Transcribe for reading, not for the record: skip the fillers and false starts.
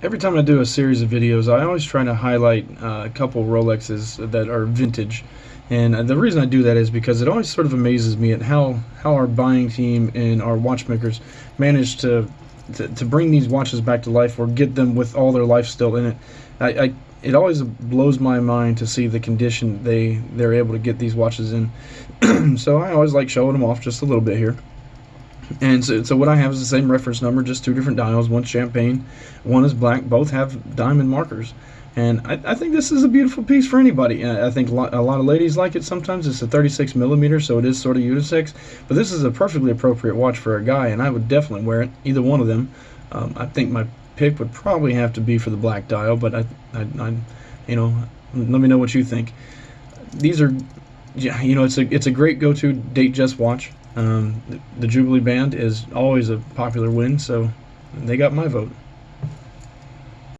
Every time I do a series of videos, I always try to highlight a couple Rolexes that are vintage. And the reason I do that is because it always sort of amazes me at how our buying team and our watchmakers manage to bring these watches back to life or get them with all their life still in it. It always blows my mind to see the condition they're able to get these watches in. So I always like showing them off just a little bit here. And so what I have is the same reference number, just two different dials. One's champagne, one is black. Both have diamond markers. And I think this is a beautiful piece for anybody. I think a lot of ladies like it sometimes. It's a 36 millimeter, so it is sort of unisex. But this is a perfectly appropriate watch for a guy, and I would definitely wear it, either one of them. I think my pick would probably have to be for the black dial, but I you know, let me know what you think. These are, you know, it's a great go-to Datejust watch. The Jubilee band is always a popular win, so they got my vote.